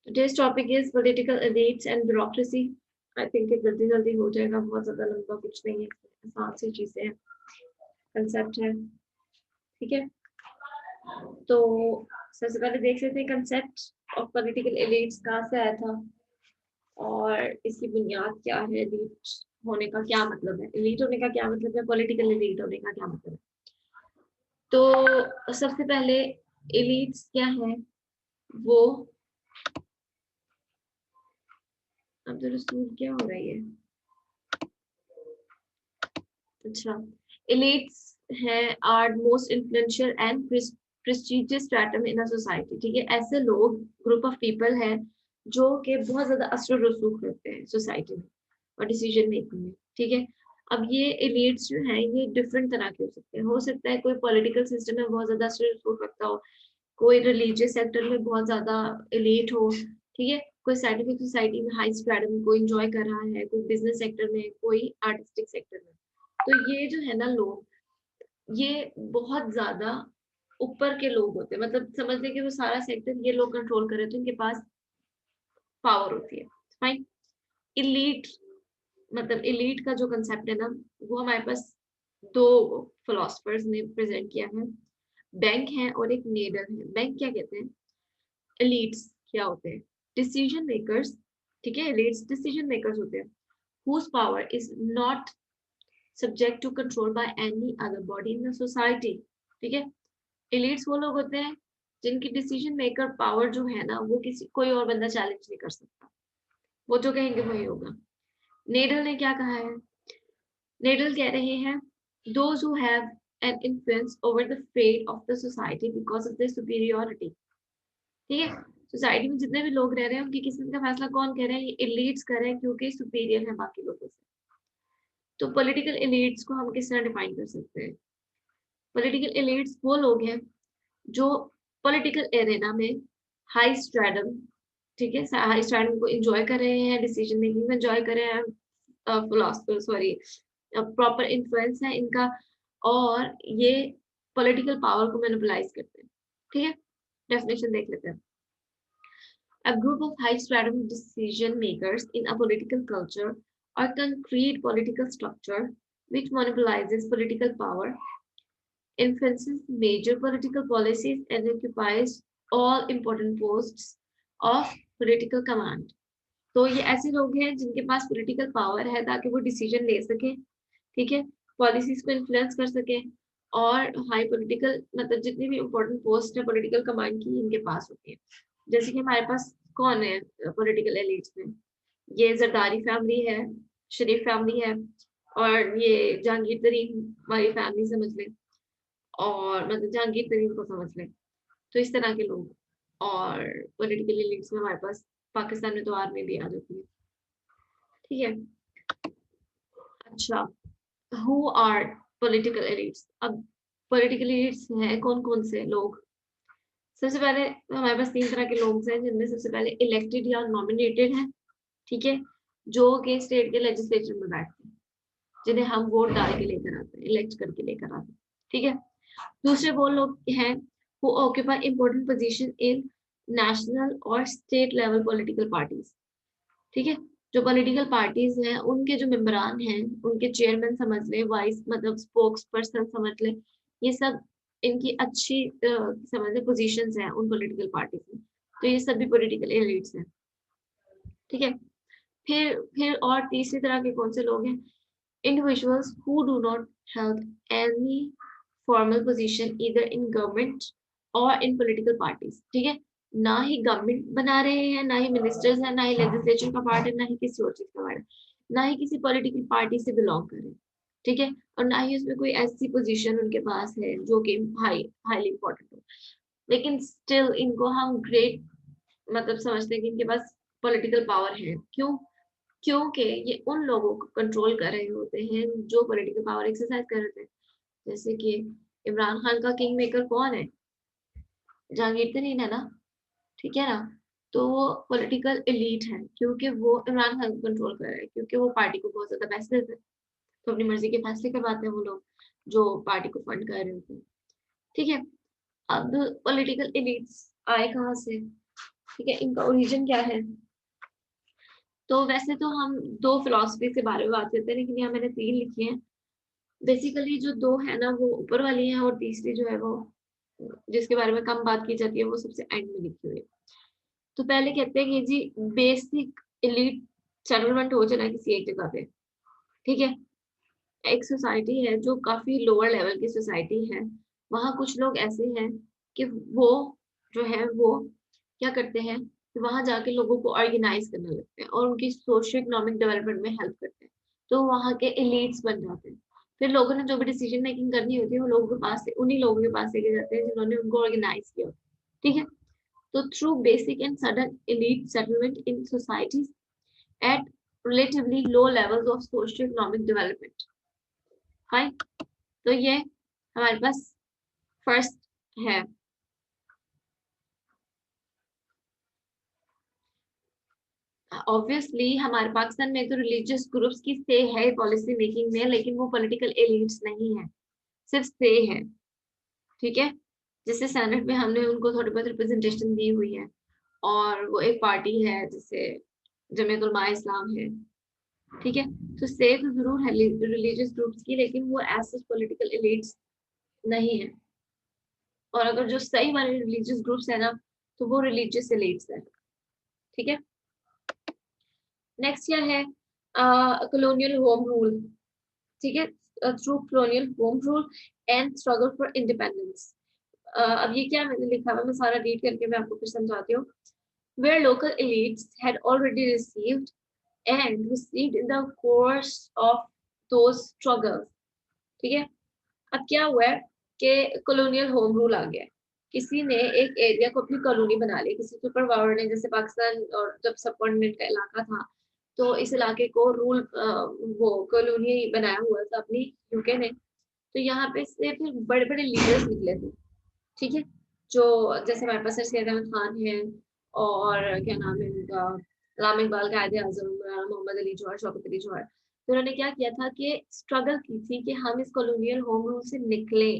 Today's topic is political elites and bureaucracy. I think ये जल्दी जल्दी हो जाएगा, बहुत ज्यादा लंबा कुछ नहीं है, आसान सी चीजें हैं, कंसेप्ट है। ठीक है, तो सबसे पहले देख लेते हैं कंसेप्ट ऑफ पॉलिटिकल एलिट्स कहाँ से आया था और इसकी बुनियाद क्या है, एलिट होने का क्या मतलब है, एलिट होने का क्या मतलब है, पॉलिटिकल एलिट होने का क्या मतलब है। तो सबसे पहले एलिट्स क्या है वो, अब तो रसूल क्या हो रही है, अच्छा, elites है are most influential and prestigious stratum in a society. ठीक है, ऐसे लोग, ग्रुप ऑफ पीपल है जो कि बहुत ज्यादा असर रसूख रखते हैं सोसाइटी में और डिसीजन मेकिंग में। ठीक है, अब ये एलिट्स जो है ये डिफरेंट तरह के हो सकता है कोई पॉलिटिकल सिस्टम में बहुत ज्यादा असर रसूख रखता हो, कोई रिलीजियस सेक्टर में बहुत ज्यादा एलिट हो। ठीक है, कोई साइंटिफिक सोसाइटी में हाई स्ट्रैटम को एंजॉय कर रहा है, कोई बिजनेस सेक्टर में, कोई आर्टिस्टिक सेक्टर में। तो ये जो है ना लोग, ये बहुत ज्यादा ऊपर के लोग होते हैं, मतलब समझ लें कि वो सारा सेक्टर ये लोग कंट्रोल कर रहे थे, उनके पास पावर होती है। फाइन, इलीट, मतलब इलीट का जो कंसेप्ट है ना, वो हमारे पास दो फिलोसफर्स ने प्रेजेंट किया है, बैंक है और एक नेडर है। बैंक क्या कहते हैं, एलीट्स क्या होते हैं, डिसीजन मेकर्स। ठीक है, एलीट्स डिसीजन मेकर्स होते हैं whose power is not subject to control by any other body in the society। ठीक है, एलिट्स वो लोग होते हैं जिनकी डिसीजन मेकर पावर जो है ना वो किसी कोई और बंदा चैलेंज नहीं कर सकता, वो जो कहेंगे वही होगा। नेडल ने क्या कहा है, नेडल कह रहे हैं those who have an influence over the fate of the society because of their superiority। ठीक है, सोसाइटी में जितने भी लोग रह रहे हैं उनकी किस्मत का फैसला कौन कर रहे हैं, ये एलिट्स कर रहे हैं क्योंकि सुपीरियर है बाकी लोगों से। तो पॉलिटिकल एलिट्स को हम किस तरह डिफाइन कर सकते हैं, पॉलिटिकल एलिट्स वो लोग हैं जो पॉलिटिकल एरेना में हाई स्ट्रैडम, ठीक है, हाई स्ट्रैडम को एंजॉय कर रहे हैं, डिसीजन मेकिंग में एंजॉय कर रहे हैं, फिलोसफर सॉरी प्रॉपर इन्फ्लुएंस है इनका, और ये पॉलिटिकल पावर को मोनोपोलाइज करते हैं। ठीक है, डेफिनेशन देख लेते हैं। A group of high stratum decision makers in a political culture or concrete political structure which monopolizes political power, influences major political policies, and occupies all important posts of political command। तो ये ऐसे लोग हैं जिनके पास political power है ताकि वो decision ले सके, ठीक है, पॉलिसीज को इन्फ्लुएंस कर सके, और हाई पॉलिटिकल मतलब जितनी भी इम्पोर्टेंट पोस्ट है पॉलिटिकल कमांड की इनके पास होती है। जैसे कि हमारे पास कौन है पॉलिटिकल एलिट्स में, ये जरदारी फैमिली है, शरीफ फैमिली है, और ये जहांगीर तरीन वाली फैमिली समझ लें, और मतलब जहांगीर तरीन को समझ लें। तो इस तरह के लोग, और पॉलिटिकल एलिट्स में हमारे पास पाकिस्तान में तो आर्मी भी आ जाती है। ठीक है, अच्छा, हु आर पॉलिटिकल एलिट्स। अब पॉलिटिकल एलिट्स हैं कौन कौन से लोग, सबसे पहले हमारे पास तीन तरह के लोग हैं जिनमें सबसे पहले इलेक्टेड या नॉमिनेटेड है। ठीक है, जो कि स्टेट के लेजिस्लेचर में बैठते हैं, जिन्हें हम वोट डाल के लेकर आते हैं, इलेक्ट करके लेकर आते हैं। ठीक है, दूसरे वो लोग हैं who occupy important position in national और स्टेट लेवल पॉलिटिकल पार्टीज। ठीक है, जो पॉलिटिकल पार्टीज हैं उनके जो मेंबरान हैं, उनके चेयरमैन समझ ले, वाइस मतलब स्पोक्स पर्सन समझ ले, ये सब इनकी अच्छी समझ ले पोजीशंस हैं उन पॉलिटिकल पार्टीज में। तो ये सभी पॉलिटिकल एलिट्स हैं। ठीक है, फिर और तीसरी तरह के कौन से लोग हैं, individuals who do not hold any formal position either in government or in political parties। ठीक है, ना ही गवर्नमेंट बना रहे हैं, ना ही मिनिस्टर्स हैं, ना ही लेजिस्लेचर का पार्ट है, ना ही किसी और चीज का पार्ट है, ना ही किसी पॉलिटिकल पार्टी से बिलोंग कर रहे हैं। ठीक है, और ना ही उसमें कोई ऐसी पोजीशन उनके पास है जो कि हाईली इंपॉर्टेंट हो, लेकिन स्टिल इनको हम ग्रेट मतलब समझते हैं कि इनके पास पॉलिटिकल पावर है। क्यों, क्योंकि ये उन लोगों को कंट्रोल कर रहे होते हैं जो पॉलिटिकल पावर एक्सरसाइज कर रहे थे। जैसे कि इमरान खान का किंग मेकर कौन है, जहांगीर तरीन है ना। ठीक है ना, तो वो पॉलिटिकल एलीट है क्योंकि वो इमरान खान को कंट्रोल कर रहा है, क्योंकि वो पार्टी को बहुत ज्यादा पैसे देते हैं, तो अपनी मर्जी के फैसले करवाते हैं वो लोग जो पार्टी को फंड कर रहे होते हैं। ठीक है, अब पॉलिटिकल एलिट्स आए कहाँ से, ठीक है, इनका ओरिजिन क्या है। तो वैसे तो हम दो फिलोसफी के बारे में बात करते हैं, लेकिन यहाँ मैंने तीन लिखी हैं। बेसिकली जो दो है ना वो ऊपर वाली है, और तीसरी जो है वो जिसके बारे में कम बात की जाती है वो सबसे एंड में लिखी हुई है। तो पहले कहते हैं कि जी बेसिक एलीट सेटलमेंट हो जाना किसी एक जगह पे, ठीक है। एक सोसाइटी है जो काफी लोअर लेवल की सोसाइटी है, वहां कुछ लोग ऐसे हैं कि वो जो है वो क्या करते हैं कि वहां जाके लोगों को ऑर्गेनाइज करने लगते हैं और उनकी सोशियो इकोनॉमिक डेवलपमेंट में हेल्प करते हैं। तो वहां के एलीट्स बन जाते हैं। फिर लोगों ने जो भी डिसीजन मेकिंग करनी होती है वो लोगों के पास से उन्हीं लोगों के पास लेके जाते हैं जिन्होंने उनको ऑर्गेनाइज किया, ठीक है। तो through basic and sudden elite settlement in societies at relatively low levels of socio-economic development, fine. तो ये हमारे पास फर्स्ट है। ऑब्वियसली हमारे पाकिस्तान में तो रिलीजियस ग्रुप्स की से है पॉलिसी मेकिंग में, लेकिन वो पॉलिटिकल एलिट्स नहीं है, सिर्फ से है, ठीक है। जैसे सेनेट में हमने उनको थोड़ी बहुत रिप्रेजेंटेशन दी हुई है, और वो एक पार्टी है जिसे जमीयत उलमा इस्लाम है, ठीक है। तो से तो जरूर है रिलीजियस ग्रुप्स की, लेकिन वो एज पॉलिटिकल एलिट्स नहीं है। और अगर जो सही वाले रिलीजियस ग्रुप्स है ना तो वो रिलीजियस एलिट्स है, ठीक है। नेक्स्ट क्या है, कॉलोनियल होम रूल, ठीक है। Through colonial home rule and struggle for independence. अब ये क्या मैंने लिखा है, मैं सारा रीड करके मैं आपको फिर समझाती हूँ। Where local elites had already received and received in the course of those struggles, ठीक है। अब क्या हुआ है कि कॉलोनियल होम रूल आ गया है। किसी ने एक एरिया को अपनी कॉलोनी बना ली, किसी सुपर पावर ने, जैसे पाकिस्तान और जब सब कॉन्टिनेंट का इलाका था तो इस इलाके को रूल वो कॉलोनी बनाया हुआ था अपनी यूके ने। तो यहाँ पे से फिर बड़े बड़े लीडर्स निकले थे, ठीक है। जो जैसे हमारे पास सर सैयद अहमद खान है, और क्या नाम है उनका, अल्लामा इकबाल, कायदे आजम, मोहम्मद अली जौहर, शौकत अली जौहर। तो उन्होंने क्या किया था कि स्ट्रगल की थी कि हम इस कॉलोनियल होम रूल से निकले।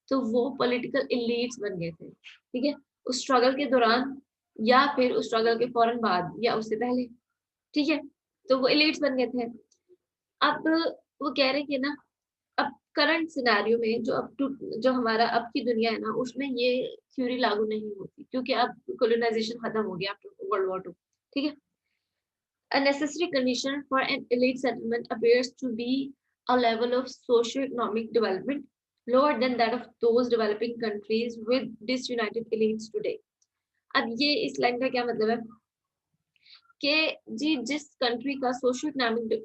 तो वो पॉलिटिकल इलीट्स बन गए थे, ठीक है, उस स्ट्रगल के दौरान या फिर उस स्ट्रगल के फौरन बाद या उससे पहले, ठीक है। तो वो इलीट्स बन गए थे। अब वो कह रहे हैं कि ना अब करंट सिनेरियो में जो हमारा अब की दुनिया है ना उसमें ये थ्योरी लागू नहीं होती, क्योंकि अब कॉलोनाइजेशन खत्म हो गया आफ्टर वर्ल्ड वॉर टू, ठीक है। A necessary condition for an elite settlement appears to be a level of socio-economic development lower than that of those developing countries with disunited elites today. अब ये इस line का क्या मतलब है कि जी जिस कंट्री का सोशियो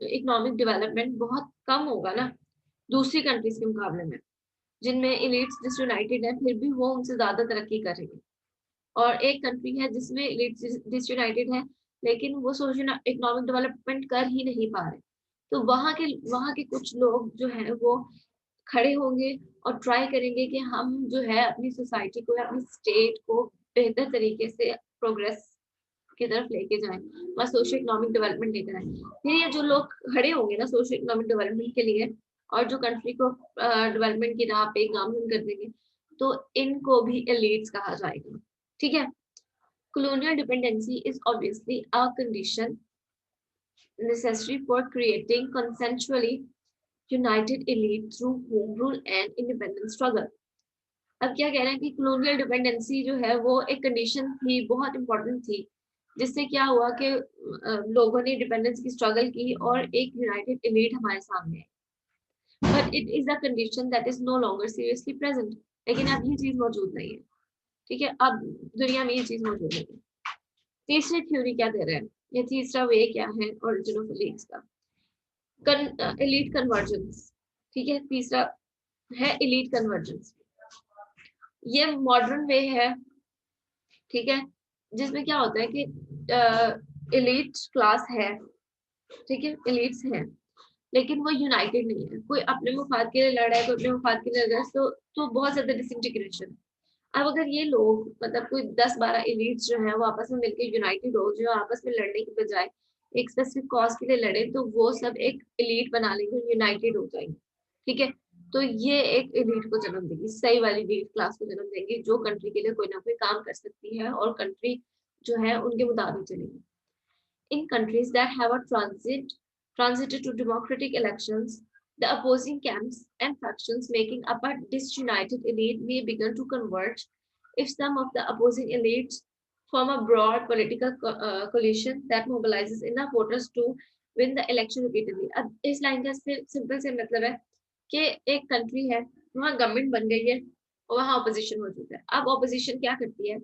इकोनॉमिक डेवलपमेंट बहुत कम होगा ना दूसरी कंट्रीज के मुकाबले में, जिनमें एलिट्स डिसयूनाइटेड है फिर भी वो उनसे ज्यादा तरक्की करेंगे, और एक कंट्री है जिसमें एलिट्स डिसयूनाइटेड है लेकिन वो सोशल इकोनॉमिक डेवलपमेंट कर ही नहीं पा रहे, तो वहाँ के कुछ लोग जो है वो खड़े होंगे और ट्राई करेंगे कि हम जो है अपनी सोसाइटी को या अपनी स्टेट को बेहतर तरीके से प्रोग्रेस की तरफ लेके जाएं और सोशल इकोनॉमिक डेवलपमेंट लेकर आए। फिर ये जो लोग खड़े होंगे ना सोशल इकोनॉमिक डेवलपमेंट के लिए और जो कंट्री को डेवलपमेंट की राह पे गामजन कर देंगे, तो इनको भी एलिट्स कहा जाएगा, ठीक है। colonial dependency is obviously a condition necessary for creating consensually united elite through home rule and independence struggle। अब क्या कह रहे हैं कि colonial dependency जो है वो एक कंडीशन थी, बहुत इंपॉर्टेंट थी, जिससे क्या हुआ कि लोगों ने इंडिपेंडेंस की स्ट्रगल की और एक यूनाइटेड एलीट हमारे सामने है। But it is a condition that is no longer seriously present. लेकिन अब ये चीज मौजूद नहीं है, ठीक है, अब दुनिया में ये चीज मौजूद नहीं है। तीसरी थ्योरी क्या दे रहे हैं, ये तीसरा वे क्या है ओरिजिन ऑफ एलीट्स का, एलीट कन्वर्जेंस, ठीक है। तीसरा है एलीट कन्वर्जेंस, ये मॉडर्न वे है, ठीक है, जिसमें क्या होता है कि एलीट क्लास है, ठीक है, एलीट्स हैं, लेकिन वो यूनाइटेड नहीं है, कोई अपने मुफाद के लिए लड़ रहा है, कोई अपने मुफाद के लिए लड़ रहा है, तो बहुत ज्यादा डिसइंटीग्रेशन। अब अगर ये लोग मतलब कोई 10-12 एलिट्स जो है वो आपस में मिलकर यूनाइटेड हो, जो आपस में लड़ने की बजाय एक स्पेसिफिक कॉज के लिए लड़े, तो वो सब एक एलीट बना लेंगे, यूनाइटेड हो जाएंगे, ठीक है। तो ये एक एलीट को जन्म देगी, सही वाली एलीट क्लास को जन्म देंगे जो कंट्री के लिए कोई ना कोई काम कर सकती है, और कंट्री जो है उनके मुताबिक चलेगी। In countries that have a transited to democratic elections, the opposing camps and factions making up a disunited elite may begin to converge if some of the opposing elites form a broad political coalition that mobilizes enough voters to win the election repeatedly. अब इस line का simple से मतलब है कि एक country है, वहाँ गवर्नमेंट बन गई है और वहाँ ऑपोजिशन मौजूद है। अब ऑपोजिशन क्या करती है,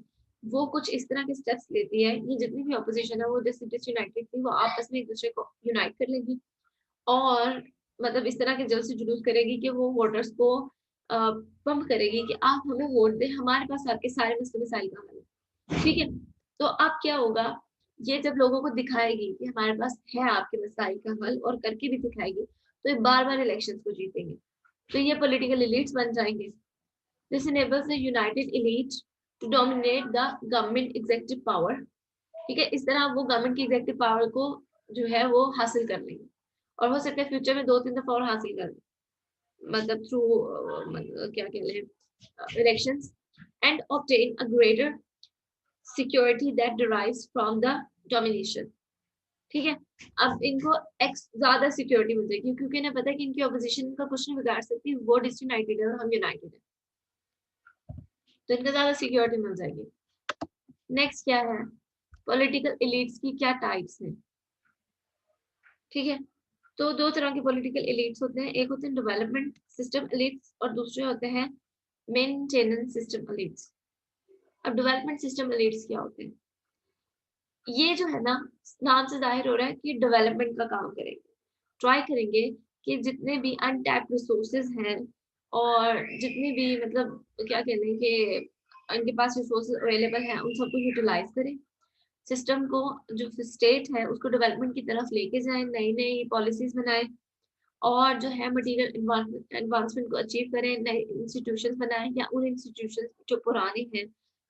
वो कुछ इस तरह के स्टेप्स लेती है, ये जितनी भी ऑपोजिशन है वो डिसयूनाइटेड थी, वो आपस में एक दूसरे को यूनाइट कर लेगी और मतलब इस तरह के जल्द से जुलूस करेगी कि वो वोटर्स को पंप करेगी कि आप हमें वोट दें, हमारे पास आपके सारे मसले मसाइल का हल है। ठीक है, तो अब क्या होगा, ये जब लोगों को दिखाएगी कि हमारे पास है आपके मसाइल का हल और करके भी दिखाएगी, तो ये बार बार इलेक्शन को जीतेंगे, तो ये पॉलिटिकल एलिट्स बन जाएंगे। This enables the united elite to dominate the government executive power। ठीक है, इस तरह वो गवर्नमेंट की एग्जेक्टिव पावर को जो है वो हासिल कर लेंगे और हो सकता है फ्यूचर में 2-3 दफा और हासिल कर लें, मतलब थ्रू क्या कहते हैं elections, and obtain a greater security that derives from the domination. ठीक है, अब इनको ज्यादा सिक्योरिटी मिल जाएगी क्योंकि इन्हें पता है कि इनकी ऑपोजिशन का कुछ नहीं बिगाड़ सकती, वो डिसयूनाइटेड है और हम यूनाइटेड है, तो इनको ज्यादा सिक्योरिटी मिल जाएगी। नेक्स्ट क्या है, पॉलिटिकल एलिट्स की क्या टाइप्स हैं। ठीक है, तो दो तरह के पॉलिटिकल एलिट्स होते हैं, एक होते हैं डेवलपमेंट सिस्टम एलिट्स और दूसरे होते हैं मेंटेनेंस सिस्टम एलिट्स। अब डेवलपमेंट सिस्टम एलिट्स क्या होते हैं, ये जो है ना, नाम से जाहिर हो रहा है कि डेवलपमेंट का काम करेंगे, ट्राई करेंगे कि जितने भी अनटैप्ड रिसोर्सेज हैं और जितने भी मतलब क्या कहते हैं कि उनके पास रिसोर्सेज अवेलेबल हैं उन सबको यूटिलाइज करें, सिस्टम को जो स्टेट है उसको डेवलपमेंट की तरफ लेके जाएं, नई नई पॉलिसीज बनाएं और जो है मटेरियल एडवांसमेंट को अचीव करें, नए इंस्टीट्यूशंस बनाएं या उन इंस्टीट्यूशंस जो पुराने हैं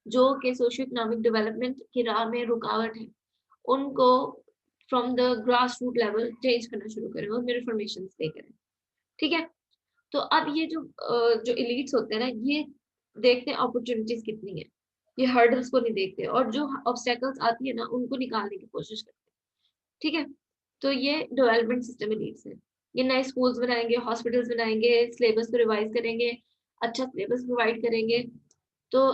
जो कि सोशियो इकोनॉमिक डेवलपमेंट की राह में रुकावट है, उनको from the grass root level change करना शुरू करें और रिफॉर्मेशन पे करें। ठीक है, तो अब ये जो एलिट्स होते हैं ना, ये देखते हैं अपॉर्चुनिटीज कितनी है, ये हर्डल्स को नहीं देखते और जो ऑब्स्टेकल्स आती है ना उनको निकालने की कोशिश करते हैं। ठीक है, तो ये डेवलपमेंट सिस्टम एलिट्स है, ये नए स्कूल्स बनाएंगे, हॉस्पिटल्स बनाएंगे, सिलेबस को रिवाइज करेंगे, अच्छा सिलेबस प्रोवाइड करेंगे, तो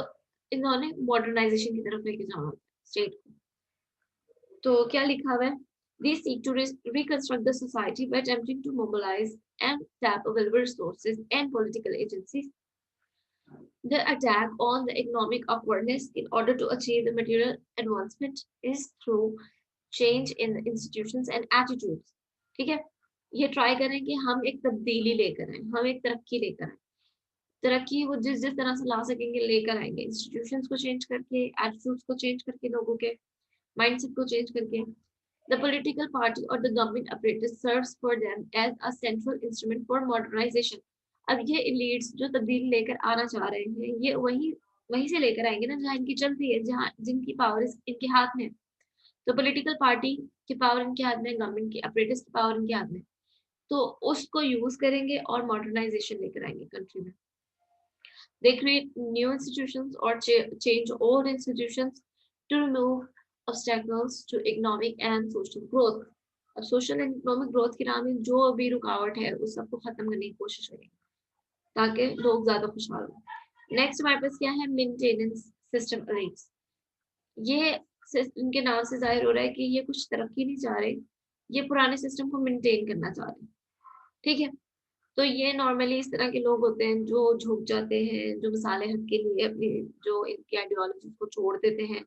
इन्होंने मॉडर्नाइजेशन की तरफ लेके जाना स्टेट को। तो क्या लिखा हुआ है, we seek to reconstruct the society by attempting to mobilize and tap available resources and political agencies. The attack on the economic awkwardness in order to achieve the material advancement is through change in the institutions and attitudes। ठीक है, ये try करें कि हम एक तब्दीली लेकर आए, हम एक तरक्की लेकर आए, तरक्की वो जिस जिस तरह से ला सकेंगे लेकर आएंगे, इंस्टीट्यूशंस को चेंज करके, एटीट्यूड्स को चेंज करके, लोगों के माइंडसेट को चेंज करके। The political party or the government apparatus serves for them as a central instrument for modernization। अब ये elites जो तब्दीली लेकर आना चाह रहे हैं, ये वहीं से लेकर आएंगे ना जहाँ इनकी चलती है, जहाँ जिनकी पावर इनके हाथ में। तो पॉलिटिकल पार्टी की पावर इनके हाथ में, गवर्नमेंट की अपरेटिस की पावर इनके हाथ में, तो उसको यूज करेंगे और मॉडर्नाइजेशन लेकर आएंगे कंट्री में। They create new institutions or change old institutions to remove obstacles to economic and social growth। अब सोशल एंड इकोनॉमिक ग्रोथ की राह में जो भी रुकावट है उस सबको खत्म करने की कोशिश करेंगे ताकि लोग ज्यादा खुशहाल हो। नेक्स्ट हमारे पास क्या है, मेंटेनेंस सिस्टम एलिट्स। ये इनके नाम से जाहिर हो रहा है कि ये कुछ तरक्की नहीं चाह रहे, ये पुराने सिस्टम को मेंटेन करना चाह रहे हैं। ठीक है, तो ये नॉर्मली इस तरह के लोग होते हैं जो झुक जाते हैं, जो मसाले हक के लिए अपनी जो इनकी आइडियोलॉजी को छोड़ देते हैं,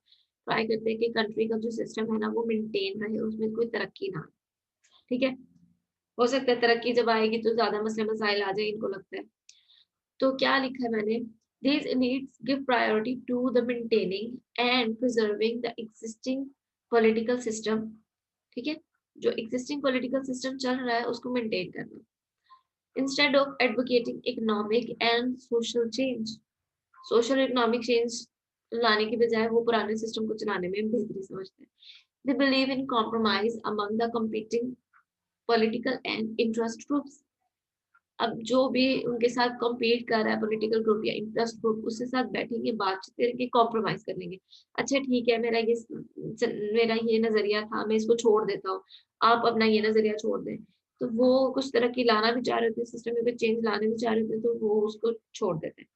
ट्राई करते हैं कि कंट्री का जो सिस्टम है ना वो मेंटेन रहे, उसमें कोई तरक्की ना। ठीक है, हो सकता है तरक्की जब आएगी तो ज्यादा मसले मसाइल आ जाए, इनको लगता है। तो क्या लिखा है मैंने, these elites give priority to the maintaining and preserving the existing political system। ठीक है, जो existing political system चल रहा है उसको मेंटेन करना, instead of advocating economic and social change। social economic change लाने के बजाय वो पुराने सिस्टम को चलाने में बेहतरी समझते हैं। They believe in compromise among the competing political and interest groups। अब जो भी उनके साथ कॉम्पीट कर रहा है पॉलिटिकल ग्रुप या इंटरेस्ट ग्रुप, उसके साथ बैठेंगे, बातचीत करेंगे, कॉम्प्रोमाइज कर लेंगे। अच्छा ठीक है, मेरा ये नजरिया था, मैं इसको छोड़ देता हूँ, आप अपना ये नजरिया छोड़ दें। तो वो कुछ तरक्की लाना भी चाह रहे थे, सिस्टम में कुछ चेंज लाने भी चाह रहे थे, तो वो उसको छोड़ देते हैं।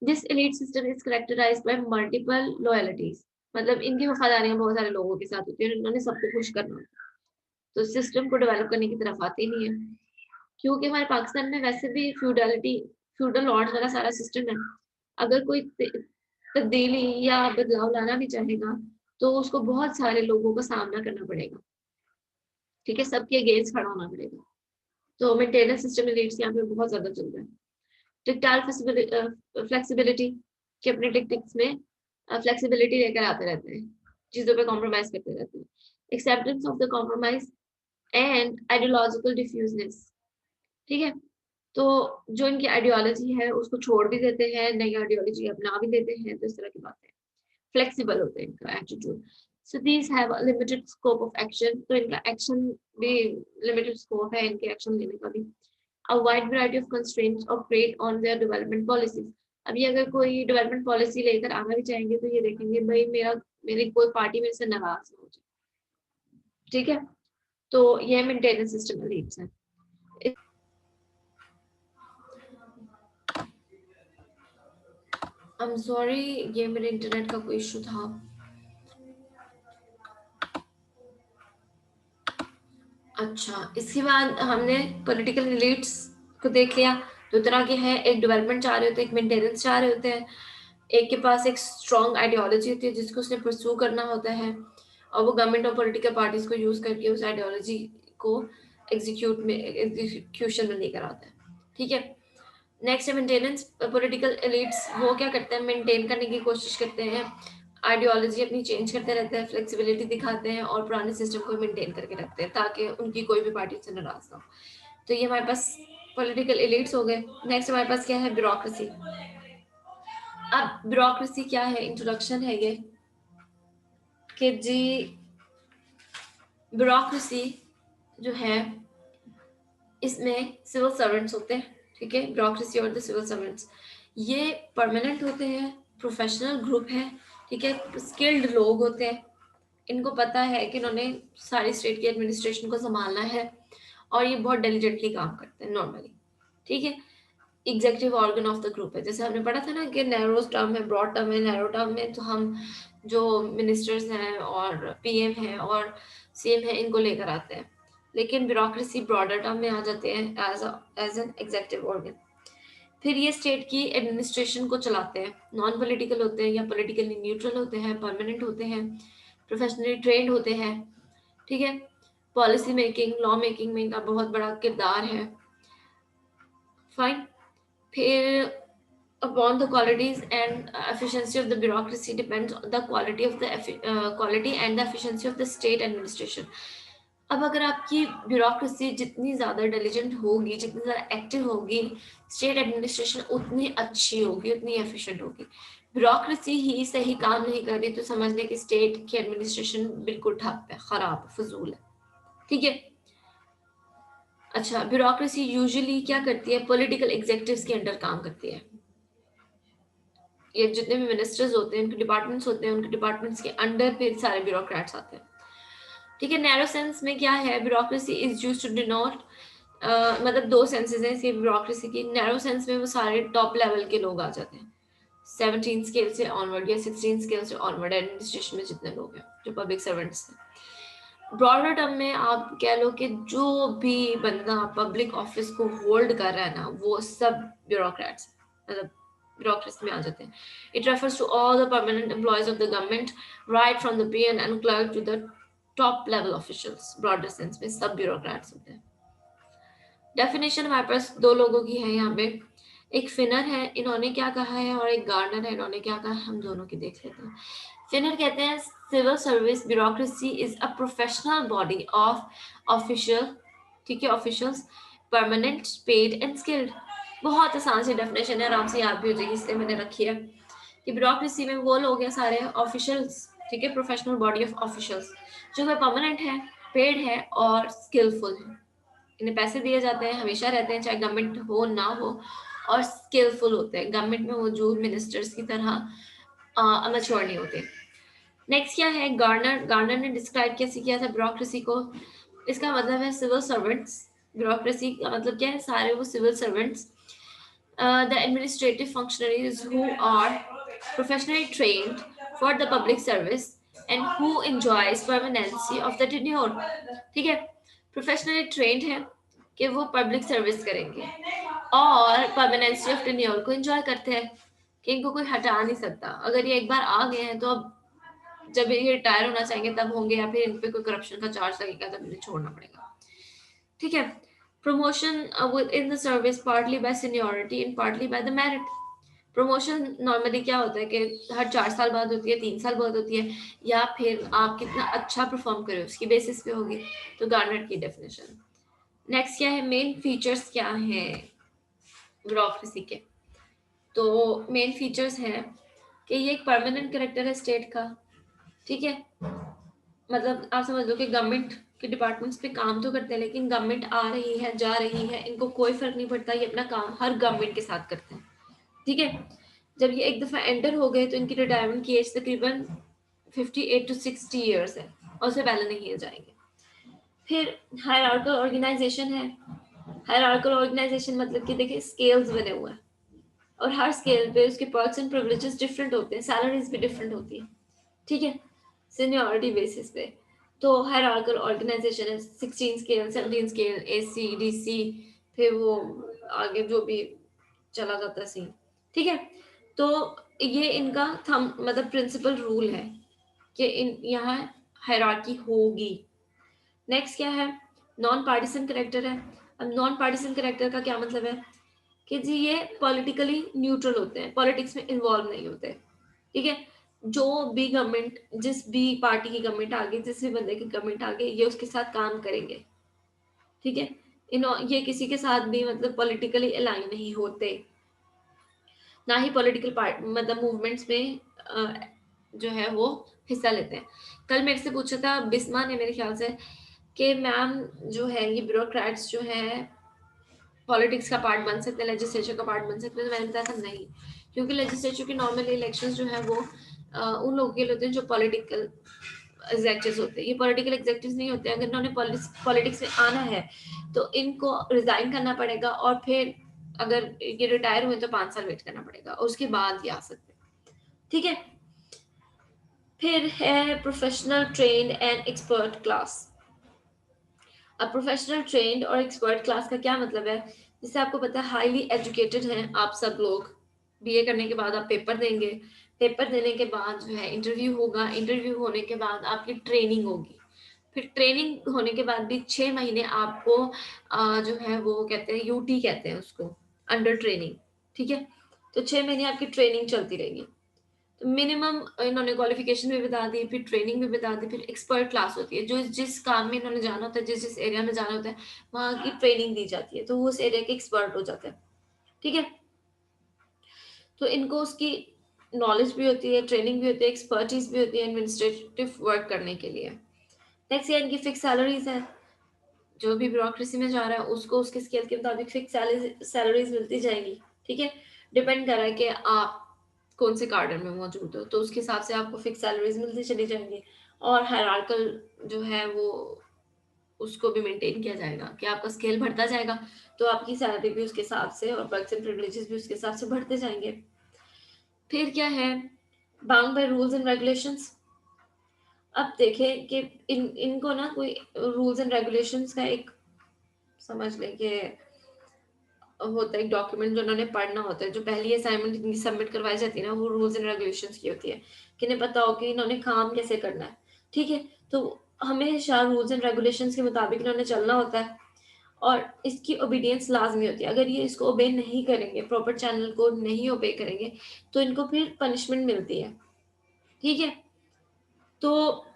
This elite system is characterised bye multiple loyalties, मतलब इनकी वफादारियां बहुत सारे लोगों के साथ होती है, उन्होंने सबको खुश करना होता है, तो सिस्टम को डेवलप करने की तरफ आते नहीं है। क्योंकि हमारे पाकिस्तान में वैसे भी फ्यूडल लॉर्ड्स वाला सारा सिस्टम है। अगर कोई तब्दीली या बदलाव लाना भी चाहेगा तो उसको बहुत सारे लोगों का सामना करना पड़ेगा, ठीक है, सबके अगेंस्ट खड़ा होना पड़ेगा। तो मेंटेनेंस सिस्टम एलिट्स यहाँ पे बहुत ज्यादा चल रहा है। टेक्टाइल फ्लेक्सिबिलिटी, कि अपने टेक्टिक्स में फ्लेक्सिबिलिटी लेकर आते रहते हैं, चीजों पे कॉम्प्रोमाइज करते रहते हैं। Acceptance of the compromise and ideological diffuseness, ठीक है, तो जो इनकी आइडियोलॉजी है उसको छोड़ भी देते हैं, नई आइडियोलॉजी अपना भी देते हैं, तो इस तरह की बातें। फ्लेक्सिबल होते हैं इनका attitude. So these have limited scope of action, तो इनका एक्शन भी लिमिटेड स्कोप है, इनके एक्शन लेने का भी। A wide variety of constraints operate on their development policies. अभी अगर कोई डेवलपमेंट पॉलिसी लेकर आना भी चाहेंगे तो ये देखेंगे भाई मेरी कोई पार्टी मेरे से नाराज ना हो जाए, ठीक है। तो ये मेंटेनेंस सिस्टम एलिट्स है। I'm sorry, ये मेरे इंटरनेट का कोई इशू था। अच्छा, इसके बाद हमने पॉलिटिकल एलिट्स को देख लिया। दो तरह के हैं, एक डेवलपमेंट चाह रहे होते हैं, एक मेंटेनेंस चाह रहे होते हैं। एक के पास एक स्ट्रॉन्ग आइडियोलॉजी होती है जिसको उसने परस्यू करना होता है, और वो गवर्नमेंट और पॉलिटिकल पार्टीज को यूज करके उस आइडियोलॉजी को एग्जीक्यूशन में लेकर आता है, ठीक है। नेक्स्ट है मेंटेनेंस। पॉलिटिकल एलिट्स वो क्या करते हैं, मेंटेन करने की कोशिश करते हैं, आइडियोलॉजी अपनी चेंज करते रहते हैं, फ्लेक्सिबिलिटी दिखाते हैं और पुराने सिस्टम को मेंटेन करके रखते हैं ताकि उनकी कोई भी पार्टी से नाराज ना हो। तो ये हमारे पास पॉलिटिकल एलिट्स हो गए। नेक्स्ट हमारे पास क्या है, ब्यूरोक्रेसी। अब ब्यूरोक्रेसी क्या है, इंट्रोडक्शन है ये कि जी ब्यूरोक्रेसी जो है इसमें सिविल सर्वेंट्स होते हैं, ठीक है, ब्यूरोक्रेसी और द सिविल सर्वेंट्स ये परमानेंट होते हैं, प्रोफेशनल ग्रुप है, ठीक है, स्किल्ड लोग होते हैं, इनको पता है कि इन्होंने सारी स्टेट की एडमिनिस्ट्रेशन को संभालना है और ये बहुत डिलीजेंटली काम करते हैं नॉर्मली, ठीक है। Executive organ of the group है, जैसे हमने पढ़ा था ना कि नैरो टर्म है, ब्रॉड टर्म है। नैरो टर्म में तो हम जो मिनिस्टर्स हैं और पीएम हैं और सीएम है इनको लेकर आते हैं, लेकिन ब्यूरोक्रेसी ब्रॉडर टर्म में आ जाते हैं एज एन एग्जीक्यूटिव ऑर्गन। फिर ये स्टेट की एडमिनिस्ट्रेशन को चलाते हैं, नॉन पॉलिटिकल होते हैं या पॉलिटिकली न्यूट्रल होते हैं, परमानेंट होते हैं, प्रोफेशनली ट्रेंड होते हैं, ठीक है। पॉलिसी मेकिंग, लॉ मेकिंग में इनका बहुत बड़ा किरदार है, फाइन। फिर upon the qualities and efficiency of the bureaucracy depends on the quality of the quality and the efficiency of the state administration. अब अगर आपकी ब्यूरोक्रेसी जितनी ज़्यादा डिलीजेंट होगी, जितनी ज़्यादा एक्टिव होगी, स्टेट एडमिनिस्ट्रेशन उतनी अच्छी होगी, उतनी एफिशिएंट होगी। ब्यूरोक्रेसी ही सही काम नहीं कर रही तो समझ लें कि स्टेट की एडमिनिस्ट्रेशन बिल्कुल ठप है, खराब, फजूल है, ठीक है। अच्छा, ब्यूरोक्रेसी यूजुअली क्या करती है, पॉलिटिकल एग्जीक्यूटिव्स के अंडर काम करती है। ये जितने भी मिनिस्टर्स होते हैं, उनके डिपार्टमेंट्स होते हैं, उनके डिपार्टमेंट्स के अंडर फिर सारे ब्यूरोक्रेट्स आते हैं, ठीक है। नैरो सेंस में क्या है, bureaucracy is used to denote, मतलब दो सेंसेस हैं इसकी ब्यूरोक्रेसी की। नैरो सेंस में वो सारे टॉप लेवल के लोग आ जाते हैं, 17 स्केल से ऑनवर्ड या 16 स्केल से ऑनवर्ड एडमिनिस्ट्रेशन में जितने लोग हैं जो पब्लिक सर्वेंट्स हैं। ब्रॉडर टर्म में आप कह लो कि जो भी बंदा पब्लिक ऑफिस को होल्ड कर रहा है ना, वो सब ब्यूरोक्रेट्स, मतलब bureaucracy में आ जाते हैं। It refers to all the permanent employees of the government, right from the peon and clerk to the top level officials. Broader sense में सब bureaucrats होते हैं। Definition हमारे पास दो लोगों की है यहाँ पे, एक फिनर है, इन्होंने क्या कहा है, और एक गार्नर है, इन्होंने क्या कहा है, हम दोनों की देख लेते हैं। फिनर कहते हैं civil service bureaucracy is a professional body of official, ठीक है, officials, permanent, paid and skilled. बहुत आसान सी डेफिनेशन है, आराम से याद भी हो जाएगी, इसलिए मैंने रखी है कि ब्यूरोक्रेसी में वो लोग हैं सारे ऑफिशियल्स, ठीक है, प्रोफेशनल बॉडी ऑफ ऑफिशियल्स जो है परमानेंट है, पेड है और स्किलफुल है, इन्हें पैसे दिए जाते हैं, हमेशा रहते हैं चाहे गवर्नमेंट हो ना हो, और स्किलफुल होते हैं, गवर्नमेंट में मौजूद मिनिस्टर्स की तरह अमेच्योर नहीं होते। नेक्स्ट क्या है, गार्नर। गार्नर ने डिस्क्राइब कैसे किया था ब्यूरोक्रेसी को? इसका मतलब है सिविल सर्वेंट्स। ब्यूरोक्रेसी का मतलब क्या है? सारे वो civil servants, the administrative functionaries who are professionally trained for the public service and who enjoys permanency of the tenure। ठीक है, प्रोफेशनली ट्रेंड है कि वो पब्लिक सर्विस करेंगे और परमानेंसी ऑफ टेन्योर को एंजॉय करते हैं, कि इनको कोई हटा नहीं सकता। अगर ये एक बार आ गए हैं तो अब जब ये रिटायर होना चाहेंगे तब होंगे, या फिर इन पे कोई करप्शन का चार्ज लगेगा तब इन्हें छोड़ना पड़ेगा। ठीक है, promotion in the service partly bye seniority and partly by the merit. Promotion normally क्या होता है कि हर 4 साल बाद होती है, 3 साल बाद होती है, या फिर आप कितना अच्छा परफॉर्म करें उसकी बेसिस पे होगी। तो गार्नर की डेफिनेशन। नेक्स्ट क्या है, मेन फीचर्स क्या हैं ब्यूरोक्रेसी के? तो मेन फीचर्स हैं कि ये एक परमानेंट करेक्टर है स्टेट का। ठीक है, मतलब आप समझ लो कि गवर्नमेंट के डिपार्टमेंट्स पे काम तो करते हैं, लेकिन गवर्नमेंट आ रही है जा रही है, इनको कोई फर्क नहीं पड़ता, ये अपना काम हर गवर्नमेंट के साथ करते हैं। ठीक है, जब ये एक दफा एंटर हो गए तो इनकी रिटायरमेंट की एज तकरीबन 58 to 60 ईयर्स है, और उससे पहले नहीं जाएंगे। फिर हायरार्किकल ऑर्गेनाइजेशन है। हायरार्किकल ऑर्गेनाइजेशन मतलब कि देखिए स्केल्स बने हुए हैं, और हर स्केल पे उसके पर्क्स एंड प्रिविलेजेस डिफरेंट होते हैं, सैलरीज भी डिफरेंट होती है। ठीक है, सीनियरिटी बेसिस पे। तो हायरार्किकल ऑर्गेनाइजेशन है, 16 स्केल, 17 स्केल, एसी, डीसी, फिर वो आगे जो भी चला जाता है सीन। ठीक है, तो ये इनका थम मतलब प्रिंसिपल रूल है कि इन यहाँ हायरार्की होगी। नेक्स्ट क्या है, नॉन पार्टिसन करेक्टर है। अब नॉन पार्टिसन करेक्टर का क्या मतलब है कि जी ये पॉलिटिकली न्यूट्रल होते हैं, पॉलिटिक्स में इन्वॉल्व नहीं होते। ठीक है, जो भी गवर्नमेंट, जिस भी पार्टी की गवर्नमेंट आ गई, जिस भी बंदे की गवर्नमेंट आ गई, ये उसके साथ काम करेंगे। ठीक है, ये किसी के साथ भी मतलब पॉलिटिकली अलाइन नहीं होते, ना ही पॉलिटिकल पार्ट मतलब मूवमेंट्स में जो है वो हिस्सा लेते हैं। कल मेरे से पूछा था बिस्मा ने मेरे ख्याल से कि मैम जो है ये ब्यूरोक्रेट्स जो है पॉलिटिक्स का पार्ट बन सकते हैं, लेजिस्लेचर का पार्ट बन सकते हैं। तो मैंने बताया था नहीं, क्योंकि लेजिस्लेचर की नॉर्मल इलेक्शंस जो है वो उन लोगों के लिए होते हैं जो पॉलिटिकल एग्जेक्टिव्स होते हैं। ये पॉलिटिकल एग्जेक्टिव्स नहीं होते। अगर इन्होंने पॉलिटिक्स में आना है तो इनको रिजाइन करना पड़ेगा, और फिर अगर ये रिटायर हुए तो 5 साल वेट करना पड़ेगा, और उसके बाद ये आ सकते हैं। ठीक है, फिर है professional trained and expert class. अब प्रोफेशनल ट्रेन्ड और एक्सपर्ट क्लास का क्या मतलब है? जैसे आपको पता है हाईली एजुकेटेड हैं आप सब लोग, बीए करने के बाद आप पेपर देंगे, पेपर देने के बाद जो है इंटरव्यू होगा, इंटरव्यू होने के बाद आपकी ट्रेनिंग होगी, फिर ट्रेनिंग होने के बाद भी 6 महीने आपको जो है वो कहते हैं यूटी कहते हैं उसको, अंडर ट्रेनिंग। ठीक है, तो 6 महीने आपकी ट्रेनिंग चलती रहेगी। तो मिनिमम इन्होंने क्वालिफिकेशन भी बता दी, फिर ट्रेनिंग भी बता दी, फिर एक्सपर्ट क्लास होती है, जो जिस काम में इन्होंने जाना होता है, जिस जिस एरिया में जाना होता है वहाँ की ट्रेनिंग दी जाती है, तो वो उस एरिया के एक्सपर्ट हो जाते हैं। ठीक है, तो इनको उसकी नॉलेज भी होती है, ट्रेनिंग भी होती है, एक्सपर्टीज भी होती है एडमिनिस्ट्रेटिव वर्क करने के लिए। नेक्स्ट ये इनकी फिक्स सैलरीज है। जो भी ब्यूरोक्रेसी में जा रहा है उसको उसके स्केल के मुताबिक फिक्स सैलरीज मिलती जाएगी। ठीक है, डिपेंड कर रहा है कि आप कौन से कार्डन में मौजूद हो, तो उसके हिसाब से आपको फिक्स सैलरीज मिलती चली जाएंगी। और हायरार्कल जो है वो उसको भी मेंटेन किया जाएगा कि आपका स्केल बढ़ता जाएगा, तो आपकी सैलरी भी उसके हिसाब से और पर्क्स एंड प्रिविलेजेस भी उसके हिसाब से बढ़ते जाएंगे। फिर क्या है, bound by rules and regulations. अब देखें कि इनको ना कोई रूल्स एंड रेगुलेशंस का एक समझ लें कि होता है एक डॉक्यूमेंट जो उन्होंने पढ़ना होता है, जो पहली असाइनमेंट इनकी सबमिट करवाई जाती है ना, वो रूल्स एंड रेगुलेशंस की होती है कि इन्हें पता हो कि इन्होंने काम कैसे करना है। ठीक है, तो हमेशा रूल्स एंड रेगुलेशंस के मुताबिक इन्होंने चलना होता है, और इसकी ओबीडियंस लाजमी होती है। अगर ये इसको ओबे नहीं करेंगे, प्रॉपर चैनल को नहीं ओबे करेंगे, तो इनको फिर पनिशमेंट मिलती है। ठीक है, तो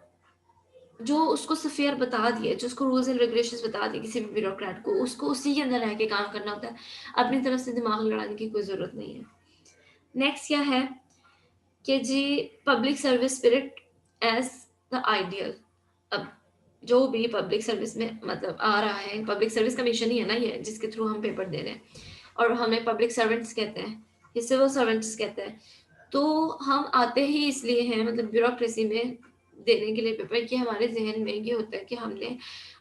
जो उसको सफेयर बता दिए, जो उसको रूल्स एंड रेगुलेशंस बता दिए किसी भी ब्यूरोक्रेट को, उसको उसी के अंदर रह के काम करना होता है, अपनी तरफ से दिमाग लड़ाने की कोई ज़रूरत नहीं है। नेक्स्ट क्या है कि जी public service spirit as the ideal. अब जो भी पब्लिक सर्विस में मतलब आ रहा है, पब्लिक सर्विस कमीशन ही है ना ये, जिसके थ्रू हम पेपर दे रहे हैं, और हमें पब्लिक सर्वेंट्स कहते हैं, ये सिविल सर्वेंट्स कहते हैं। तो हम आते ही इसलिए हैं मतलब ब्यूरोक्रेसी में देने के लिए पेपर, कि हमारे जहन में ये होता है कि हमने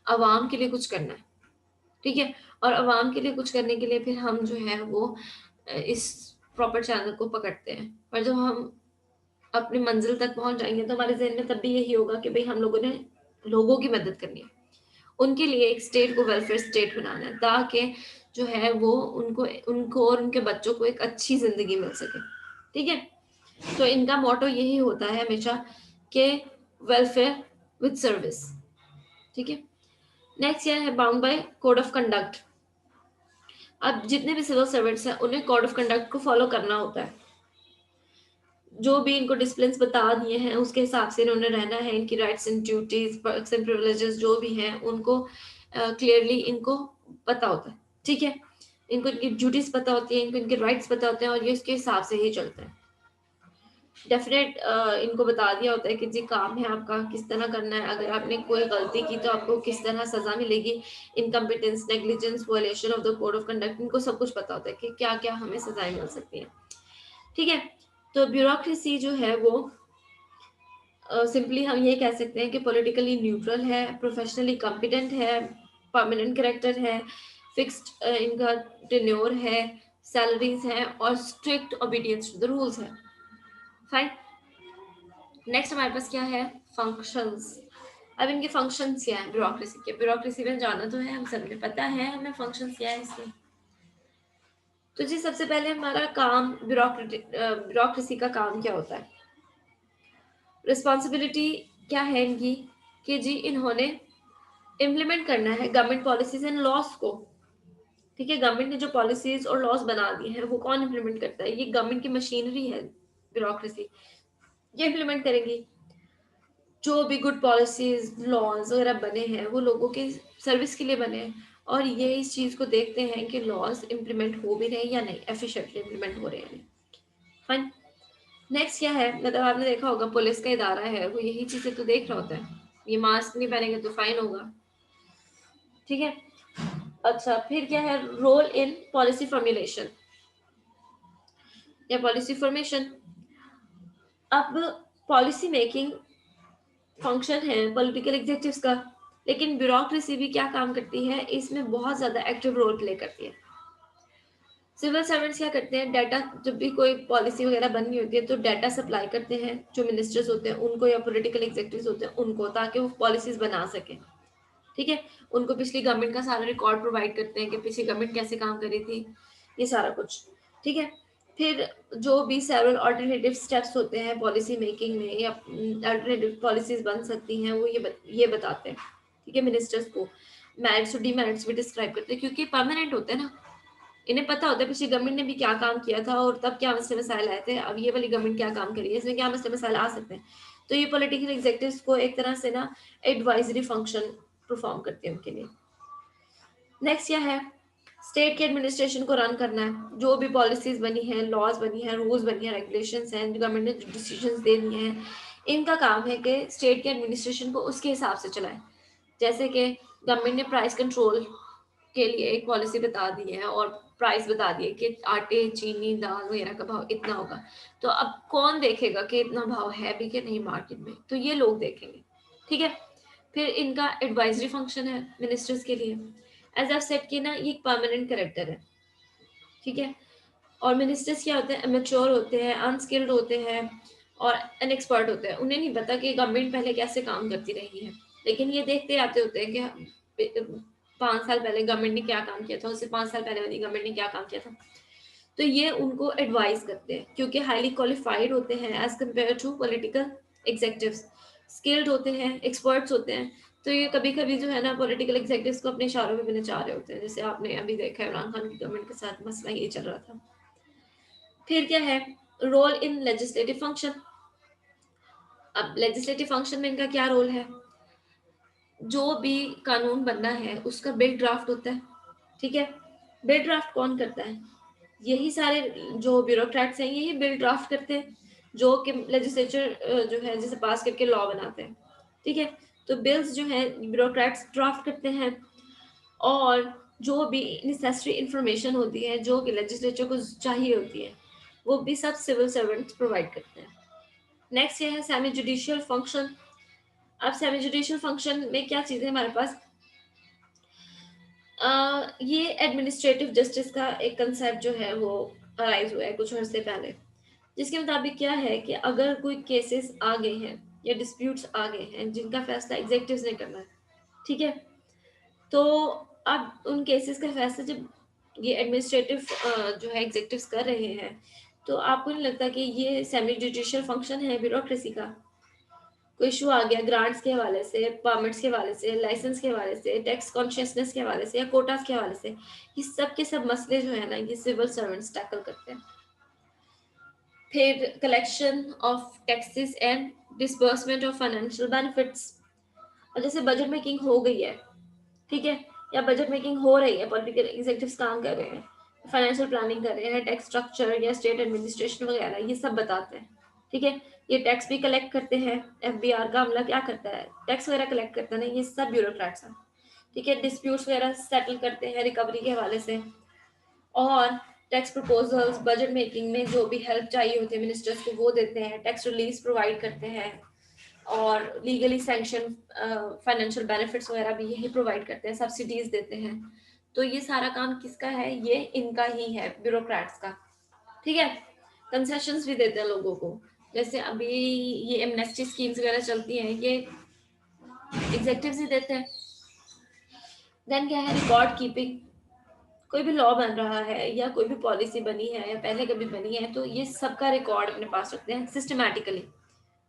आवाम के लिए कुछ करना है, ठीक है। और आवाम के लिए कुछ करने के लिए फिर हम जो है वो इस प्रॉपर चैनल को पकड़ते हैं, और जब हम अपनी मंजिल तक पहुंच जाएंगे तो हमारे जहन में तब भी यही होगा कि भाई हम लोगों ने लोगों की मदद करनी है, उनके लिए एक स्टेट को वेलफेयर स्टेट बनाना है, ताकि जो है वो उनको उनको और उनके बच्चों को एक अच्छी जिंदगी मिल सके, ठीक है। तो इनका मोटो यही होता है हमेशा कि वेलफेयर विद सर्विस, ठीक है। नेक्स्ट यह है bound by code of conduct. अब जितने भी सिविल सर्वेंट्स हैं उन्हें कोड ऑफ कंडक्ट को फॉलो करना होता है, जो भी इनको डिसिप्लिन बता दिए हैं उसके हिसाब से इन्होंने रहना है। इनकी rights and duties, perks and privileges जो भी हैं उनको क्लियरली इनको पता होता है, ठीक है। इनको इनकी ड्यूटीज पता होती है, इनको इनके राइट्स पता होते हैं, और ये उसके हिसाब से ही चलते हैं। डेफिनेट इनको बता दिया होता है कि जी काम है आपका, किस तरह करना है, अगर आपने कोई गलती की तो आपको किस तरह सजा मिलेगी, incompetence, negligence, violation of the code of conduct, इनको सब कुछ पता होता है कि क्या क्या हमें सजाएं मिल सकती हैं, ठीक है। तो ब्यूरोक्रेसी जो है वो सिंपली हम ये कह सकते हैं कि पॉलिटिकली न्यूट्रल है, प्रोफेशनली कॉम्पिटेंट है, परमानेंट करेक्टर है, फिक्स्ड इनका टेन्योर है, सैलरीज हैं, और strict obedience to the rules है। फाइन। नेक्स्ट हमारे पास क्या है, फंक्शंस। अब इनके फंक्शंस क्या है ब्यूरोक्रेसी के, ब्यूरोक्रेसी में जाना तो है, हम सबने पता है हमें फंक्शंस क्या है इसमें। तो जी सबसे पहले हमारा काम ब्यूरोक्रेसी का काम क्या होता है, रिस्पॉन्सिबिलिटी क्या है इनकी, कि जी इन्होंने इम्प्लीमेंट करना है गवर्नमेंट पॉलिसीज एंड लॉस को, ठीक है। गवर्नमेंट ने जो पॉलिसीज और लॉस बना दिए हैं वो कौन इम्प्लीमेंट करता है, ये गवर्नमेंट की मशीनरी है ब्यूरोक्रेसी, ये इम्प्लीमेंट करेंगी। जो भी गुड पॉलिसीज लॉज वगैरह बने हैं वो लोगों के सर्विस के लिए बने हैं, और ये इस चीज को देखते हैं कि लॉज इम्प्लीमेंट हो भी रहे हैं या नहीं, एफिशिएंटली इम्प्लीमेंट हो रहे हैं। फाइन। नेक्स्ट क्या है, मतलब आपने देखा होगा पुलिस का इदारा है वो यही चीजें तो देख रहा होता है, ये मास्क नहीं पहनेंगे तो फाइन होगा, ठीक है। अच्छा फिर क्या है, रोल इन पॉलिसी फॉर्मुलेशन या पॉलिसी फॉर्मेशन। अब पॉलिसी मेकिंग फंक्शन है पॉलिटिकल एग्जेक्टिव्स का, लेकिन ब्यूरोक्रेसी भी क्या काम करती है, इसमें बहुत ज्यादा एक्टिव रोल प्ले करती है। सिविल सर्वेंट्स क्या करते हैं, डाटा, जब भी कोई पॉलिसी वगैरह बननी होती है तो डाटा सप्लाई करते हैं जो मिनिस्टर्स होते हैं उनको या पॉलिटिकल एग्जेक्टिव्स होते हैं उनको, ताकि वो पॉलिसीज बना सके, ठीक है। उनको पिछली गवर्नमेंट का सारा रिकॉर्ड प्रोवाइड करते हैं कि पिछली गवर्नमेंट कैसे काम कर रही थी, ये सारा कुछ, ठीक है। फिर जो भी सेवरल ऑल्टरनेटिव स्टेप्स होते हैं पॉलिसी मेकिंग में, या अल्टरनेटिव पॉलिसीज बन सकती हैं, वो ये बताते हैं, ठीक है, मिनिस्टर्स को। मेरिट्स और डीमेरिट्स भी डिस्क्राइब करते हैं, क्योंकि परमानेंट होते हैं ना, इन्हें पता होता है पिछली गवर्नमेंट ने भी क्या काम किया था और तब क्या मसले मसाइल आए थे, अब ये वाली गवर्नमेंट क्या काम करी है, इसमें क्या मसले मसाइल आ सकते हैं। तो ये पॉलिटिकल एग्जेक्टिव्स को एक तरह से ना एडवाइजरी फंक्शन परफॉर्म करते हैं उनके लिए। नेक्स्ट क्या है, स्टेट के एडमिनिस्ट्रेशन को रन करना है, जो भी पॉलिसीज बनी है, लॉज बनी है, रूल्स बनी है, रेगुलेशंस हैं, गवर्नमेंट ने जो डिसीजंस दे दिए हैं, इनका काम है कि स्टेट के एडमिनिस्ट्रेशन को उसके हिसाब से चलाएं। जैसे कि गवर्नमेंट ने प्राइस कंट्रोल के लिए एक पॉलिसी बता दी है और प्राइस बता दिए कि आटे, चीनी, दाल वगैरह का भाव इतना होगा, तो अब कौन देखेगा कि इतना भाव है भी कि नहीं मार्केट में, तो ये लोग देखेंगे, ठीक है। फिर इनका एडवाइजरी फंक्शन है मिनिस्टर्स के लिए, एज आई सेड कि ना ये एक परमानेंट करेक्टर है, ठीक है। और मिनिस्टर्स क्या होते हैं, अमेच्योर होते हैं, अनस्किल्ड होते हैं और अनएक्सपर्ट होते हैं, उन्हें नहीं पता कि गवर्नमेंट पहले कैसे काम करती रही है, लेकिन ये देखते आते होते हैं कि 5 साल पहले गवर्नमेंट ने क्या काम किया था, उससे 5 साल पहले वाली गवर्नमेंट ने क्या काम किया था, तो ये उनको एडवाइस करते हैं, क्योंकि हाईली क्वालिफाइड होते हैं as compared to political executives, skilled होते हैं, एक्सपर्ट्स होते हैं। तो ये कभी कभी जो है ना पॉलिटिकल एग्जेक्टिव्स को अपने इशारों में भी नचा रहे होते हैं, जैसे आपने अभी देखा है इमरान खान की गवर्नमेंट के साथ मसला ये चल रहा था। फिर क्या है, रोल इन लेजिस्लेटिव फंक्शन। अब लेजिस्लेटिव फंक्शन में इनका क्या रोल है, जो भी कानून बनना है उसका बिल ड्राफ्ट होता है, ठीक है। बिल ड्राफ्ट कौन करता है, यही सारे जो ब्यूरोक्रेट्स हैं यही बिल ड्राफ्ट करते हैं, जो कि लेजिस्लेचर जो है जिसे पास करके लॉ बनाते हैं, ठीक है। तो बिल्स जो है ब्यूरोक्रेट्स ड्राफ्ट करते हैं, और जो भी नेसेसरी इंफॉर्मेशन होती है जो कि लेजिस्लेचर को चाहिए होती है वो भी सब सिविल सर्वेंट्स प्रोवाइड करते हैं। नेक्स्ट ये है सेमी जुडिशियल फंक्शन। अब सेमी जुडिशियल फंक्शन में क्या चीज़ें हमारे पास, ये एडमिनिस्ट्रेटिव जस्टिस का एक कंसेप्ट जो है वो अराइज हुआ है कुछ अर्से पहले, जिसके मुताबिक क्या है कि अगर कोई केसेस आ गए हैं या डिस्प्यूट्स आ गए हैं जिनका फैसला एग्जेक्टिव्स ने करना है, ठीक है, तो अब उन केसेस का फैसला जब ये एडमिनिस्ट्रेटिव जो है एग्जेक्टिव्स कर रहे हैं, तो आपको नहीं लगता कि ये सेमी जुडिशियल फंक्शन है ब्यूरोक्रेसी का? कोई इशू आ गया ग्रांट्स के हवाले से, परमिट्स के हवाले से, लाइसेंस के हवाले से, टैक्स कॉन्शियसनेस के हवाले से या कोटास के हवाले से, ये सब के सब मसले जो है ना ये सिविल सर्वेंट्स टैकल करते हैं। फिर collection of taxes and disbursement of financial benefits. और जैसे बजट मेकिंग हो गई है, ठीक है, या बजट मेकिंग हो रही है, पॉलिटिकल एग्जीक्यूटिव्स काम कर रहे हैं, फाइनेंशियल प्लानिंग कर रहे हैं, टैक्स स्ट्रक्चर या स्टेट एडमिनिस्ट्रेशन वगैरह ये सब बताते हैं, ठीक है। ये टैक्स भी कलेक्ट करते हैं, एफबीआर का अमला क्या करता है, टैक्स वगैरह कलेक्ट करता है ना, ये सब ब्यूरोक्रेट्स हैं, ठीक है। डिस्प्यूट्स वगैरह सेटल करते हैं रिकवरी के हवाले से, और टैक्स प्रपोजल्स बजट मेकिंग में जो भी हेल्प चाहिए होती है मिनिस्टर्स को वो देते हैं, टैक्स रिलीज प्रोवाइड करते हैं, और लीगली सैंक्शन फाइनेंशियल बेनिफिट्स वगैरह भी यही प्रोवाइड करते हैं, सब्सिडीज देते हैं। तो ये सारा काम किसका है, ये इनका ही है, ब्यूरोक्रेट्स का, ठीक है। कंसेशंस भी देते हैं लोगों को, जैसे अभी ये एमनेस्टी स्कीम्स वगैरह चलती हैं, ये एग्जेक्टिव्स ही देते हैं। देन क्या है, रिकॉर्ड कीपिंग। कोई भी लॉ बन रहा है या कोई भी पॉलिसी बनी है या पहले कभी बनी है, तो ये सबका रिकॉर्ड अपने पास रखते हैं सिस्टमैटिकली,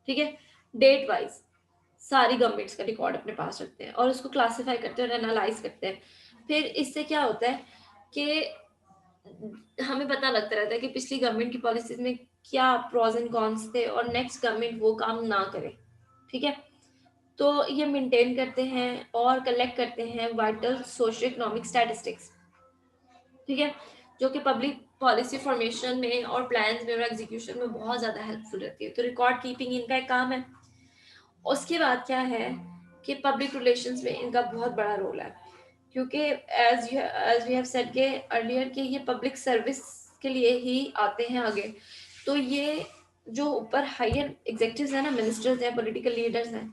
ठीक है, डेट वाइज सारी गवर्नमेंट्स का रिकॉर्ड अपने पास रखते हैं और उसको क्लासिफाई करते हैं और एनालाइज करते हैं। फिर इससे क्या होता है कि हमें पता लगता रहता है कि पिछली गवर्नमेंट की पॉलिसीज में क्या प्रोज एंड कॉन्स थे और नेक्स्ट गवर्नमेंट वो काम ना करे, ठीक है। तो ये मेंटेन करते हैं और कलेक्ट करते हैं वाइटल सोशो इकोनॉमिक स्टैटिस्टिक्स, ठीक है, जो कि पब्लिक पॉलिसी फॉर्मेशन में और प्लान्स में और एग्जीक्यूशन में बहुत ज़्यादा हेल्पफुल रहती है। तो रिकॉर्ड कीपिंग इनका एक काम है। उसके बाद क्या है कि पब्लिक रिलेशंस में इनका बहुत बड़ा रोल है, क्योंकि एज वी हैव सेड के अर्लियर कि ये पब्लिक सर्विस के लिए ही आते हैं आगे। तो ये जो ऊपर हायर एग्जेक्टिव्स हैं ना, मिनिस्टर्स हैं, पॉलिटिकल लीडर्स हैं,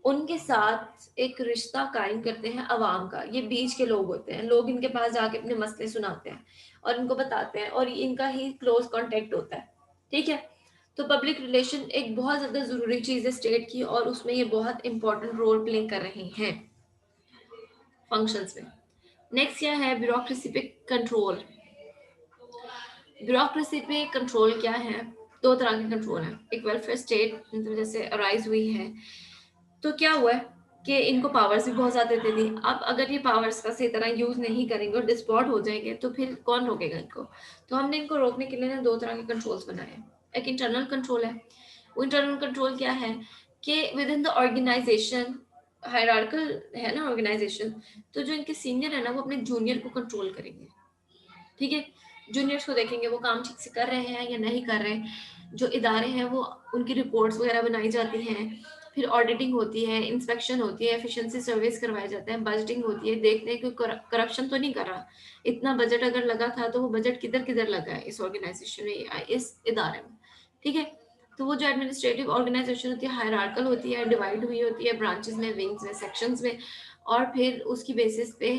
उनके साथ एक रिश्ता कायम करते हैं अवाम का। ये बीच के लोग होते हैं, लोग इनके पास जाके अपने मसले सुनाते हैं और इनको बताते हैं, और इनका ही क्लोज कांटेक्ट होता है, ठीक है। तो पब्लिक रिलेशन एक बहुत ज़्यादा ज़रूरी चीज़ है स्टेट की, और उसमें ये बहुत इंपॉर्टेंट रोल प्ले कर रहे हैं फंक्शंस में। नेक्स्ट क्या है, ब्यूरोक्रेसी पे कंट्रोल। ब्यूरोक्रेसी पे कंट्रोल क्या है, दो तरह के कंट्रोल हैं। एक वेलफेयर स्टेट मतलब जैसे अराइज हुई है, तो क्या हुआ है कि इनको पावर्स भी बहुत ज़्यादा दे दी। अब अगर ये पावर्स का सही तरह यूज़ नहीं करेंगे और डिस्पॉट हो जाएंगे तो फिर कौन रोकेगा इनको? तो हमने इनको रोकने के लिए ना दो तरह के कंट्रोल्स बनाए हैं। एक इंटरनल कंट्रोल है। वो इंटरनल कंट्रोल क्या है कि within the organisation, hierarchical है ना ऑर्गेनाइजेशन, तो जो इनके सीनियर है ना वो अपने जूनियर को कंट्रोल करेंगे, ठीक है। जूनियर्स को देखेंगे वो काम ठीक से कर रहे हैं या नहीं कर रहे। जो इदारे हैं वो उनकी रिपोर्ट्स वगैरह बनाई जाती हैं, फिर ऑडिटिंग होती है, इंस्पेक्शन होती है, एफिशिएंसी सर्वेस करवाए जाते हैं, बजटिंग होती है, देखते हैं कि करप्शन तो नहीं कर रहा। इतना बजट अगर लगा था तो वो बजट किधर किधर लगा है इस ऑर्गेनाइजेशन में या इस इदारे में, ठीक है। तो वो जो एडमिनिस्ट्रेटिव ऑर्गेनाइजेशन होती है हायरार्कल होती है, डिवाइड हुई होती है ब्रांचेस में, विंग्स में, सेक्शंस में, और फिर उसकी बेसिस पे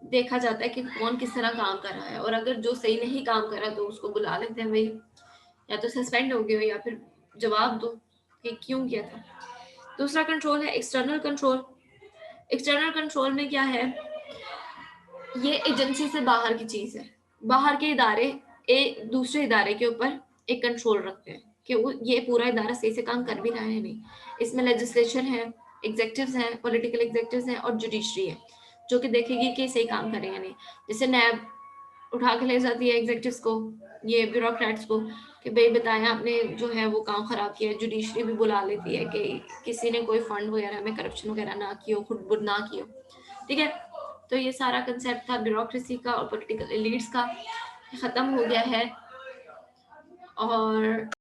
देखा जाता है कि कौन किस तरह काम कर रहा है, और अगर जो सही नहीं काम कर रहा तो उसको बुला लेते हैं, भाई या तो सस्पेंड हो गए हो या फिर जवाब दो कि क्यों किया था। दूसरा कंट्रोल है एक्सटर्नल कंट्रोल। एक्सटर्नल कंट्रोल में क्या है, ये एजेंसी से बाहर की चीज है। बाहर के इदारे एक दूसरे इदारे के ऊपर एक कंट्रोल रखते हैं कि वो ये पूरा इदारा सही से काम कर भी रहा है नहीं। इसमें लेजिस्लेचर है, एग्जेक्टिव्स हैं, पॉलिटिकल एग्जेक्टिव्स हैं, और जुडिशरी है जो कि देखेगी कि सही काम करेंगे नहीं। जैसे नैब उठा के ले जाती है एग्जेक्टिव्स को, ये ब्यूरोक्रेट्स को, कि भाई बताएं आपने जो है वो काम खराब किया है। जुडिशरी भी बुला लेती है कि किसी ने कोई फंड वगैरह में करप्शन वगैरह ना किया हो, खुद बुद ना किया, ठीक है। तो ये सारा कंसेप्ट था ब्यूरोक्रेसी का और पॉलिटिकल एलीट्स का, खत्म हो गया है। और